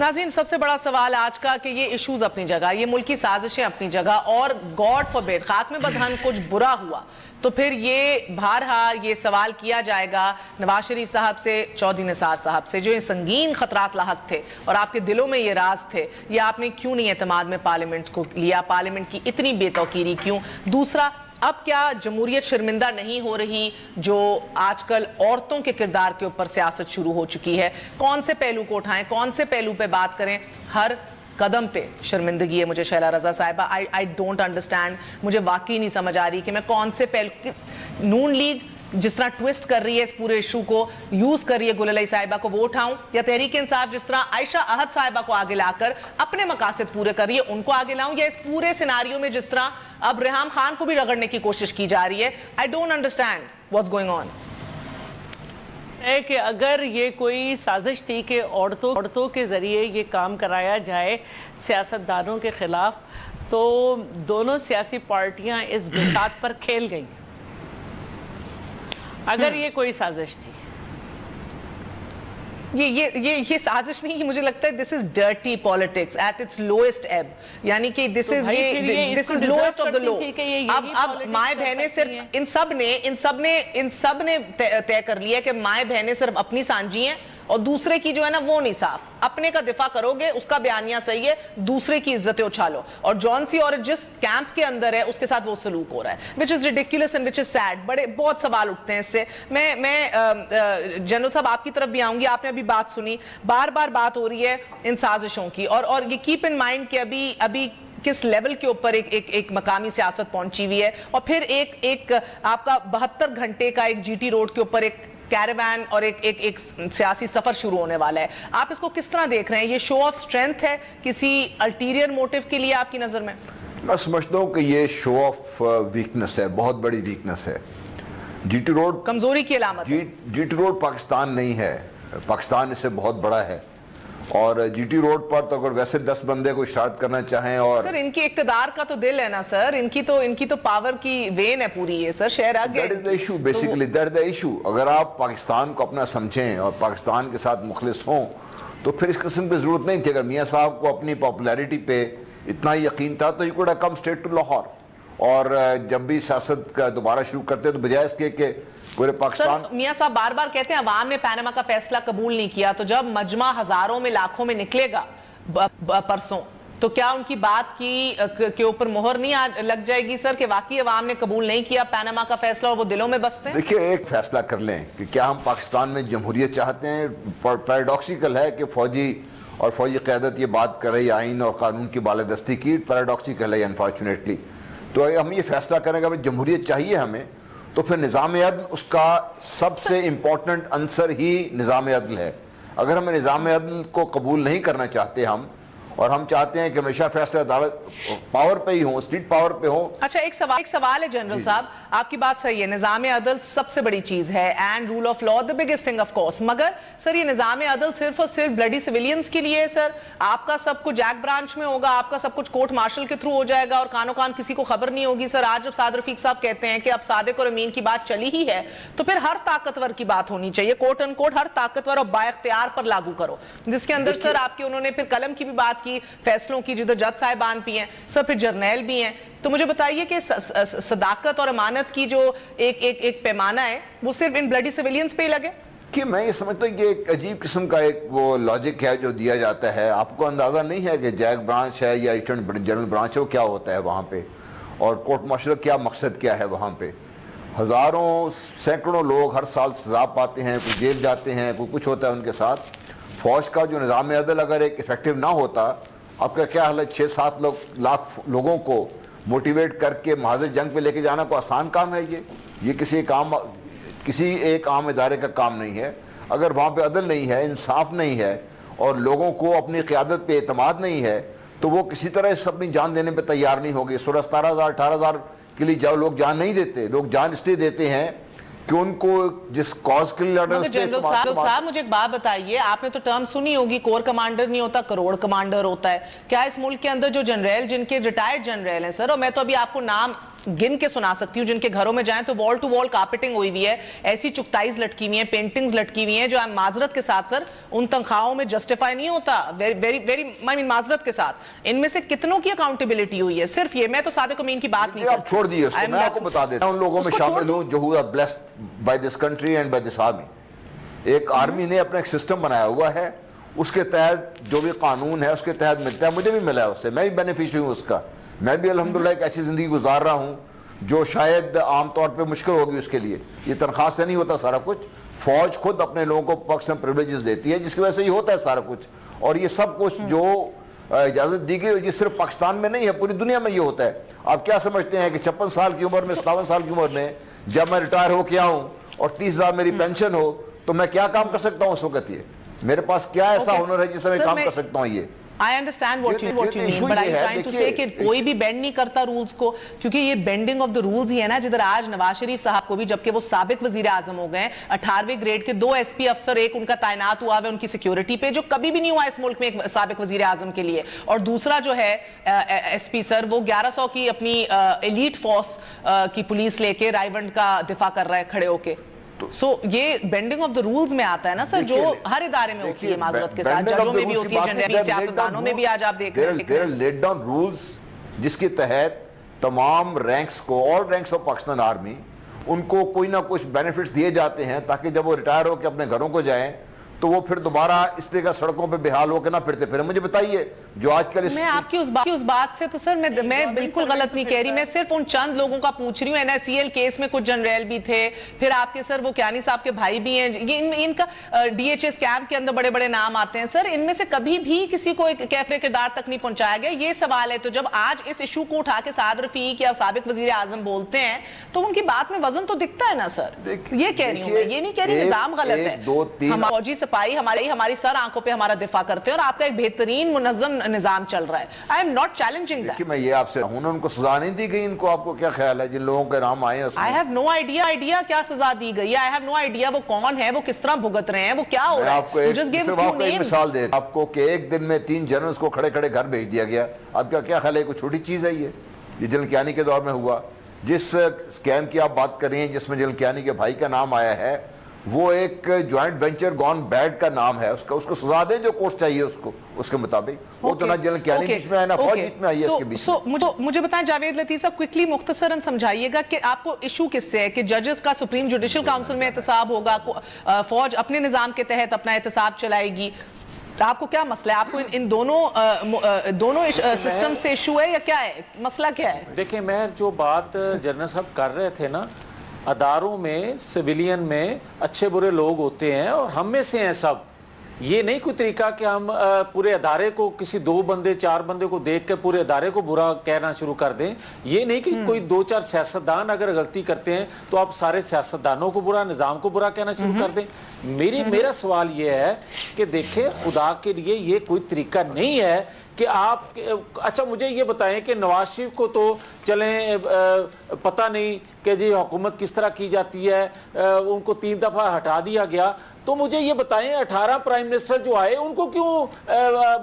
नाज़रीन, सबसे बड़ा सवाल आज का कि ये इश्यूज अपनी जगह, ये मुल्की साजिशें अपनी जगह, और गॉड फॉरबिड खाक में बदहन कुछ बुरा हुआ तो फिर ये बहरहा ये सवाल किया जाएगा नवाज शरीफ साहब से, चौधरी निसार साहब से, जो ये संगीन खतरात लाहक थे और आपके दिलों में ये राज थे, ये आपने क्यों नहीं एतमाद में पार्लियामेंट को लिया, पार्लियामेंट की इतनी बेतौकीरी क्यों? दूसरा, अब क्या जमहूरियत शर्मिंदा नहीं हो रही जो आजकल औरतों के किरदार के ऊपर सियासत शुरू हो चुकी है? कौन से पहलू को उठाएं, कौन से पहलू पे बात करें? हर कदम पे शर्मिंदगी है मुझे शैला रजा साहिबा। आई डोंट अंडरस्टैंड, मुझे वाकई नहीं समझ आ रही कि मैं कौन से पहलू, नून लीग जिस तरह ट्विस्ट कर रही है इस पूरे इशू को, यूज कर रही है गुललाई साहिबा को, वो उठाऊं, या तहरीक इंसाफ जिस तरह आयशा अहद साहिबा को आगे लाकर अपने मकासद पूरे कर रही है उनको आगे लाऊं, या इस पूरे सिनारियो में जिस तरह अब रेहाम खान को भी रगड़ने की कोशिश की जा रही है? I don't understand what's going on. है कि अगर ये कोई साजिश थी कि औरतों के जरिए ये काम कराया जाए सियासतदानों के खिलाफ, तो दोनों सियासी पार्टियां इस बिसात पर खेल गई। अगर ये कोई साजिश थी, ये साजिश नहीं, मुझे लगता है this is dirty politics at its lowest एब, यानी कि this is lowest of the low. अब माए बहनें सिर्फ इन सब ने तय कर लिया कि माए बहनें सिर्फ अपनी सांझी हैं और दूसरे की जो है ना वो नहीं साफ। अपने का दिफा करोगे उसका बयानिया सही है, दूसरे की इज्जतें उछालो, और जॉन सी और जिस कैंप के अंदर है उसके साथ वो सलूक हो रहा है, which is ridiculous and which is sad. बड़े बहुत सवाल उठते हैं इससे। मैं जनरल साहब आपकी तरफ भी आऊंगी, आपने अभी बात सुनी, बार बार बात हो रही है इन साजिशों की, और ये कीप इन माइंड कि अभी किस लेवल के ऊपर एक मकामी सियासत पहुंची हुई है, और फिर एक आपका 72 घंटे का एक जीटी रोड के ऊपर एक कैरावान और एक सियासी सफर शुरू होने वाला है। आप इसको किस तरह देख रहे हैं? ये शो ऑफ स्ट्रेंथ है किसी अल्टीरियर मोटिव के लिए आपकी नजर में? मैं समझता हूँ कि ये शो ऑफ वीकनेस है, बहुत बड़ी वीकनेस है। जीटी रोड कमजोरी की अलामत है। जीटी रोड पाकिस्तान नहीं है, पाकिस्तान इससे बहुत बड़ा है, और जीटी रोड पर तो अगर वैसे 10 बंदे को इशारत करना चाहें, और सर इनकी इक्तदार का तो दिल है ना सर, इनकी तो पावर की वेन है पूरी ये सर, शहर आगे। That is the issue basically, that the issue. अगर आप पाकिस्तान को अपना समझें और पाकिस्तान के साथ मुखलिस हों तो फिर इस किस्म की जरूरत नहीं थी। अगर मियाँ साहब को अपनी पॉपुलैरिटी पे इतना यकीन था तो ही could have come straight to Lahore, और जब भी सियासत का दोबारा शुरू करते तो बजाय इसके कि पूरे पाकिस्तान। मियां साहब बार बार कहते हैं अवाम ने पैनामा का फैसला कबूल नहीं किया, तो जब मजमा हजारों में लाखों में निकलेगा परसों, तो क्या उनकी बात के ऊपर मोहर नहीं लग जाएगी सर कि वाकई अवाम ने कबूल नहीं किया पैनामा का फैसला और वो दिलों में बसते हैं? देखिए, एक फैसला कर लें कि क्या हम पाकिस्तान में जमहूरियत चाहते हैं। पैराडॉक्सिकल है कि फौजी क़यादत ये बात कर रही है आइन और कानून की बालादस्ती की, पैराडॉक्सिकल है अनफॉर्चुनेटली। तो हम ये फैसला करेंगे कि जमहूरियत चाहिए हमें, तो फिर निज़ाम अदल उसका सबसे इम्पोर्टेंट अंसर ही निज़ाम अदल है। अगर हमें निज़ाम अदल को कबूल नहीं करना चाहते हम, और हम चाहते हैं कि हमेशा फैसला अदालत पावर पे ही हो, स्टेट पावर पे हो। अच्छा, एक सवाल है जनरल साहब, आपकी बात सही है, निज़ाम अदल सबसे बड़ी चीज है and rule of law the biggest thing of course, मगर सर ये निज़ाम अदल सिर्फ और सिर्फ ब्लडी सिविलियंस के लिए है सर? आपका सब कुछ जैक ब्रांच में होगा, आपका सब कुछ कोर्ट मार्शल के थ्रू हो जाएगा और कानो कान किसी को खबर नहीं होगी सर? आज जब साद रफीक साहब कहते हैं कि अब सादिक और अमीन की बात चली ही है, तो फिर हर ताकतवर की बात होनी चाहिए, कोर्ट एंड कोर्ट हर ताकतवर और बाइख्तियार पर लागू करो, जिसके अंदर सर आपके उन्होंने फिर कलम की भी बात की, फैसलों की, जिधर जज साहिबान भी हैं सर, फिर जर्नैल भी हैं। तो मुझे बताइए कि सदाकत और अमानत की जो एक पैमाना है वो सिर्फ इन ब्लडी सिविलियंस पे ही लगे? कि मैं ये समझता हूँ कि एक अजीब किस्म का एक वो लॉजिक है जो दिया जाता है। आपको अंदाज़ा नहीं है कि जैक ब्रांच है या ईस्टर्न जनरल ब्रांच है, वो क्या होता है वहाँ पे, और कोर्ट मार्शल क्या मकसद क्या है वहाँ पे। हज़ारों सैकड़ों लोग हर साल सजा पाते हैं, कोई जेल जाते हैं, कोई कुछ होता है उनके साथ। फौज का जो निज़ाम अदल अगर एक इफेक्टिव ना होता, आपका क्या हाल है, 6-7 लाख लोगों को मोटिवेट करके महाज़ जंग पे लेके जाना कोई आसान काम है? ये किसी एक आम इदारे का काम नहीं है। अगर वहाँ पे अदल नहीं है, इंसाफ नहीं है, और लोगों को अपनी क़यादत पे एतमाद नहीं है, तो वो किसी तरह से अपनी जान देने पे तैयार नहीं होगी। 16,000 18,000 के लिए जाओ, लोग जान नहीं देते, लोग जान इसलिए देते हैं कि उनको जिस कॉज के लिए लड़ रहे हैं। साहब मुझे एक बात बताइए, आपने तो टर्म सुनी होगी, कोर कमांडर नहीं होता करोड़ कमांडर होता है। क्या इस मुल्क के अंदर जो जनरल, जिनके रिटायर्ड जनरल हैं सर, और मैं तो अभी आपको नाम गिन के सुना सकती हूँ जिनके घरों में जाएं तो वॉल टू वॉल कार्पेटिंग हुई हुई है, ऐसी चुकताइज लटकी हुई है, पेंटिंग्स लटकी हुई हैं, जो माजरत के साथ सर उन तनख्वाहों में जस्टिफाई नहीं होता, वेरी माजरत के साथ। इनमें से कितनों की अकाउंटेबिलिटी हुई है? सिर्फ ये, मैं तो सादिक अमीन की बात नहीं, आप छोड़ दिए उसको, मैं आपको बता देता हूं उन लोगों में शामिल हूं जो हुआ blessed by this country and by this army. एक आर्मी ने अपना एक सिस्टम बनाया हुआ है, उसके तहत जो भी कानून है उसके तहत मिलता है, मुझे भी मिला है उससे, मैं भी बेनिफिशियरी हूँ उसका। मैं भी अल्हम्दुलिल्लाह एक अच्छी जिंदगी गुजार रहा हूँ जो शायद आमतौर पे मुश्किल होगी उसके लिए। ये तनख्वाह से नहीं होता सारा कुछ, फौज खुद अपने लोगों को पर्सनल प्रिविलेजेस देती है जिसकी वजह से ये होता है सारा कुछ। और ये सब कुछ जो इजाजत दी गई ये सिर्फ पाकिस्तान में नहीं है, पूरी दुनिया में ये होता है। आप क्या समझते हैं कि 56 साल की उम्र में, 57 साल की उम्र में जब मैं रिटायर हो के आऊँ और 30,000 मेरी पेंशन हो तो मैं क्या काम कर सकता हूँ उस वक्त? ये मेरे पास क्या ऐसा हुनर है जिससे मैं काम कर सकता हूँ? ये I understand what you mean, but I'm trying to say कि कोई भी बेंड नहीं करता रूल्स को, क्योंकि ये बेंडिंग ऑफ द रूल्स ही है ना, जिधर आज नवाज शरीफ साहब को भी, जबकि वो साबिक वजीर आजम हो गए, 18वें ग्रेड के 2 SP अफसर, एक उनका तैनात हुआ है उनकी सिक्योरिटी पे, जो कभी भी नहीं हुआ इस मुल्क में एक साबिक वजीर आजम के लिए, और दूसरा जो है SP सर वो 1100 की अपनी एलीट फोर्स की पुलिस लेके रायवंड का दिफा कर रहा है खड़े होके। सो ये बेंडिंग ऑफ द रूल्स में आता है ना सर, जो हर इदारे में होती है माजरत के साथ, जजों में भी होती है, जनरली सियासतदानों में भी आज आप देख रहे हैं। There are laid down rules जिसके तहत तमाम रैंक्स को, all ranks of Pakistan army, उनको कोई ना कुछ बेनिफिट्स दिए जाते हैं ताकि जब वो रिटायर होकर अपने घरों को जाएं तो वो फिर दोबारा इस तरह सड़कों पे बेहाल होकर ना फिरते फिर। मुझे बताइए जो आजकल मैं आपकी उस बात से तो सर मैं बिल्कुल गलत नहीं कह रही, मैं सिर्फ उन चंद लोगों का पूछ रही हूँ। NSCL केस में कुछ जनरल भी थे, फिर आपके सर वो क्यानी साहब के भाई भी हैं, ये इनका DHA स्कैम के अंदर बड़े बड़े नाम आते हैं सर, इनमें से कभी भी किसी को एक कैफरे किरदार तक नहीं पहुंचाया गया। ये सवाल है, तो जब आज इस इशू को उठा के साद रफीक या साबिक वजीर आजम बोलते हैं तो उनकी बात में वजन तो दिखता है ना सर। ये कह रही हूँ मैं, ये नहीं कह रही निजाम गलत है। हम फौजी सिपाही हमारी सर आंखों पे हमारा दिफा करते हैं और आपका एक बेहतरीन मुनज़्ज़म निजाम चल रहा है। I am not challenging that. मैं ये आपसे हूं ना, उनको सजा नहीं दी गई, इनको आपको क्या ख्याल है जिन लोगों के नाम आए हैं? आई हैव नो आइडिया क्या सजा दी गई है। आई हैव नो आइडिया वो कौन है, वो किस तरह भुगत रहे हैं, वो क्या हो रहा है। आपको एक मिसाल दे आपको कि एक दिन में 3 जनरल्स को खड़े खड़े घर भेज दिया गया। आपका क्या ख्याल है, कोई छोटी चीज है ये जनरल कियानी के दौर में हुआ? जिस स्कैम की आप बात कर रही हैं जिसमें जनरल कियानी के भाई का नाम आया है, वो एक जॉइंट वेंचर गॉन बैड का नाम है उसका, उसको सजा दे जो कोर्ट चाहिए उसको, उसके मुताबिक। वो तो ना जनरल कियानी बीच में है ना फौज बीच में आई है इसके बीच में। मुझे बताएं जावेद लतीफ साहब, क्विकली मुख्तसरन समझाइएगा कि आपको इशू किससे है कि जजेस का सुप्रीम जुडिशल काउंसिल में एहतसाब होगा, फौज अपने निजाम के तहत अपना एहतसाब चलाएगी, आपको क्या मसला है? आपको इन दोनों सिस्टम से इशू है या क्या है, मसला क्या है? देखिए मैं जो बात जनरल साहब कर रहे थे ना, अदारों में, सिविलियन में अच्छे बुरे लोग होते हैं और हम में से हैं सब। ये नहीं कोई तरीका कि हम पूरे अदारे को, किसी 2 बंदे 4 बंदे को देख के पूरे अदारे को बुरा कहना शुरू कर दें। ये नहीं कि कोई 2-4 सियासतदान अगर गलती करते हैं तो आप सारे सियासतदानों को बुरा, निज़ाम को बुरा कहना शुरू कर दें। मेरा सवाल ये है कि देखें, खुदा के लिए ये कोई तरीका नहीं है कि आप, अच्छा मुझे ये बताएं कि नवाज शरीफ को तो चलें पता नहीं कि जी हुकूमत किस तरह की जाती है, उनको 3 दफ़ा हटा दिया गया, तो मुझे ये बताएं 18 प्राइम मिनिस्टर जो आए उनको क्यों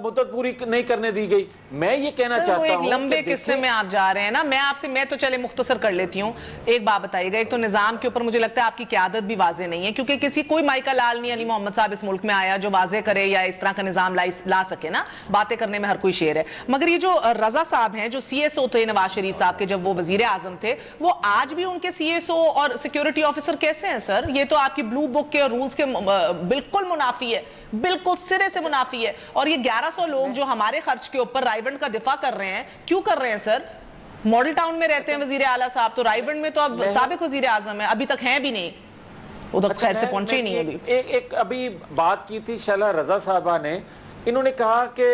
मुद्दत पूरी नहीं करने दी गई? मैं ये कहना चाहता हूं, लंबे किस्से में आप जा रहे हैं ना। मैं तो चले मुख्तसर कर लेती हूँ। एक बात बताइएगा, एक तो निजाम के ऊपर मुझे लगता है आपकी क़यादत भी वाजे नहीं है, क्योंकि कोई माइका लाल नहीं, अली मोहम्मद साहब इस मुल्क में आया जो वाजे करे या इस तरह का निजाम ला सके ना। बातें करने में हर कोई शेर है, मगर ये जो रजा साहब हैं जो CSO थे नवाज शरीफ साहब के जब वो वजीर आजम थे, वो आज भी उनके CSO और सिक्योरिटी ऑफिसर कैसे हैं सर? ये तो आपकी ब्लू बुक के और रूल्स के बिल्कुल मुनाफी है, बिल्कुल सिरे से मुनाफी है। और ये 1100 लोग जो हमारे खर्च के ऊपर रायवंड का दिफा कर रहे हैं, क्यों कर रहे हैं सर? मॉडल टाउन में रहते हैं वजीर आला साहब, तो रायवंड में तो अब साबिक वजीर आजम है, अभी तक हैं भी नहीं, उधर खैर से पहुंचे ही नहीं है अभी। एक अभी बात की थी शैला रजा साहबा ने, इन्होंने कहा कि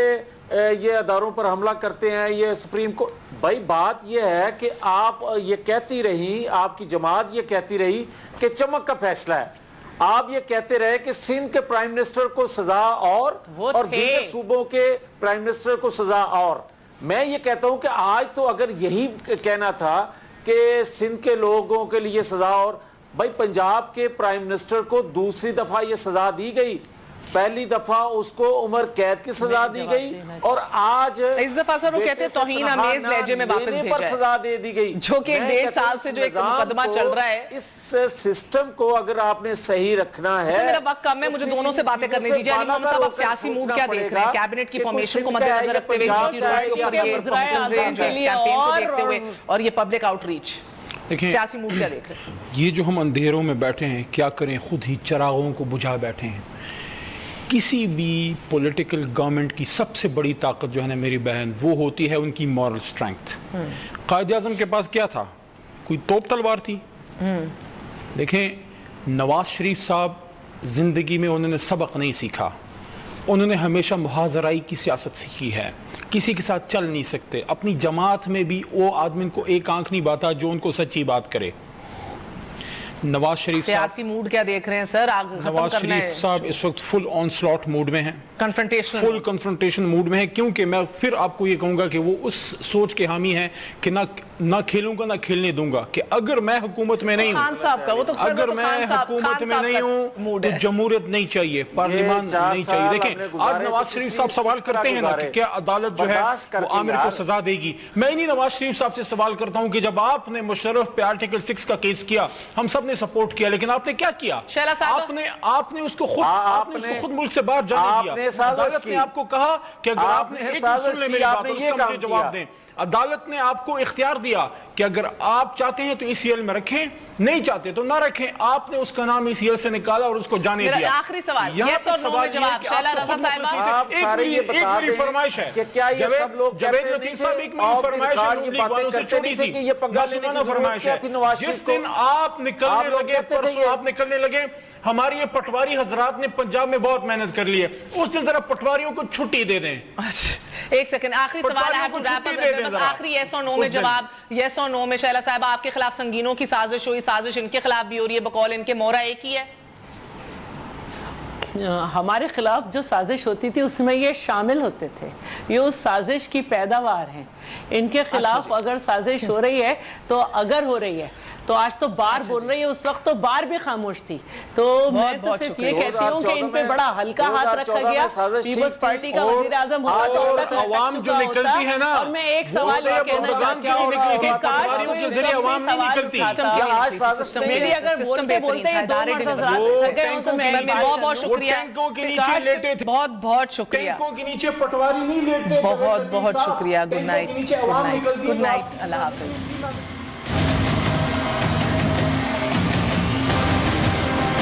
ये अदारों पर हमला करते हैं, ये सुप्रीम कोर्ट। भाई बात ये है कि आप ये कहती रही, आपकी जमात ये कहती रही कि चमक का फैसला है, आप ये कहते रहे कि सिंध के प्राइम मिनिस्टर को सजा और दूसरे सूबों के प्राइम मिनिस्टर को सजा। और मैं ये कहता हूं कि आज तो अगर यही कहना था कि सिंध के लोगों के लिए सजा, और भाई पंजाब के प्राइम मिनिस्टर को दूसरी दफा ये सजा दी गई, پہلی دفعہ اس کو عمر قید کی سزا دی گئی اور آج اس دفعہ سر وہ کہتے ہیں توہین آمیز لہجے میں واپس بھیجا ہے سزا دے دی گئی، جو کہ 1.5 سال سے جو ایک مقدمہ چل رہا ہے۔ اس سسٹم کو اگر آپ نے صحیح رکھنا ہے، میرا وقت کم ہے، مجھے دونوں سے باتیں کرنے دیجیے۔ علی محمد صاحب، آپ سیاسی موڈ کیا دیکھ رہے ہیں کیبنٹ کی فارمیشن کو مد نظر رکھتے ہوئے اور یہ پبلک آؤٹ ریچ، سیاسی موڈ کیا دیکھ رہے ہیں؟ یہ جو ہم اندھیروں میں بیٹھے ہیں، کیا کریں، خود ہی چراغوں کو بجھا بیٹھے ہیں۔ کسی بھی پولیٹیکل گورنمنٹ کی سب سے بڑی طاقت جو ہے نا میری بہن، وہ ہوتی ہے ان کی مورل سٹرینگتھ۔ قائد اعظم کے پاس کیا تھا؟ کوئی توپ تلوار تھی؟ دیکھیں، نواز شریف صاحب زندگی میں انہوں نے سبق نہیں سیکھا، انہوں نے ہمیشہ محاذرائی کی سیاست سیکھی ہے، کسی کے ساتھ چل نہیں سکتے۔ اپنی جماعت میں بھی وہ آدمی کو ایک آنکھ نہیں باتا جو ان کو سچی بات کرے۔ نواز شریف سیاسی موڈ کیا دیکھ رہے ہیں سر؟ نواز شریف صاحب اس وقت فل آن سلاٹ موڈ میں ہیں، فل کنفرنٹیشن موڈ میں ہے، کیونکہ میں پھر آپ کو یہ کہوں گا کہ وہ اس سوچ کے حامی ہیں کہ نہ کھیلوں گا نہ کھیلنے دوں گا، کہ اگر میں حکومت میں نہیں ہوں، اگر میں حکومت میں نہیں ہوں تو جمہوریت نہیں چاہیے، پارلیمان نہیں چاہیے۔ دیکھیں، آج نواز شریف صاحب سوال کرتے ہیں نا کہ کیا عدالت جو ہے وہ عامر کو سزا دے گی؟ میں نہیں نواز شریف صاحب سے سوال کرتا ہوں کہ جب آپ نے مشرف پہ آرٹیکل 6 کا کیس کیا، ہم سب نے سپورٹ کیا، لیکن آپ نے کیا کیا؟ آپ نے اس کو خود ملک سے باہر جانے دیا۔ عدالت نے آپ کو کہا کہ اگر آپ نے ایک سن لیں میری بات اور اس کا مجھے جواب دیں، عدالت نے آپ کو اختیار دیا کہ اگر آپ چاہتے ہیں تو ECL میں رکھیں، نہیں چاہتے تو نہ رکھیں۔ آپ نے اس کا نام ECL سے نکالا اور اس کو جانے دیا۔ میرا آخری سوال، یس اور نو میں جواب۔ شیلا رضا صاحبہ، ایک میری فرمائش ہے کہ کیا یہ سب لوگ جاوید لطیف صاحب، ایک میری فرمائش ہے نون لیگ والوں سے چھوٹی سی ناسمانہ فرمائش ہے، جس دن آپ نکلنے لگے، پرسوں آپ نکلنے لگے، ہماری یہ پٹواری حضرات نے پنجاب میں بہت محنت کر لی ہے، اس دن ذرا پٹواریوں کو چھٹی دے دیں۔ ایک سیکنڈ، آخری سوال ہے، بس آخری یس اور نو میں جواب۔ یس اور نو میں شیلا صاحبہ، آپ کے خلاف سنگینوں کی سازش ہوئی، سازش ان کے خلاف بھی ہو رہی ہے، بقول ان کے مورا ایک ہی ہے؟ ہمارے خلاف جو سازش ہوتی تھی اس میں یہ شامل ہوتے تھے، یہ اس سازش کی پیداوار ہیں۔ ان کے خلاف اگر سازش ہو رہی ہے تو اگر ہو رہی ہے تو آج تو بار بول رہی ہے، اس وقت تو بار بھی خاموش تھی۔ تو میں تو صرف یہ کہتی ہوں کہ ان پہ بڑا ہلکا ہاتھ رکھا گیا۔ پیپلز پارٹی کا وزیر اعظم ہوگا تو عوام جو نکلتی ہے نا، اور میں ایک سوال یہ کہنا چاہتی ہوں کہ کاش عوام نہیں نکلتی۔ میری اگر بولتے بولتے یہ 2 مرد حضرات تھک گئے ہوں تو میں بہت بہت شکریہ، بہت بہت شکریہ، ٹینکوں کے نیچے پٹواری نہیں لیٹتے، بہت بہت شکریہ۔ گڈ نائٹ، گڈ نائٹ، اللہ حافظ۔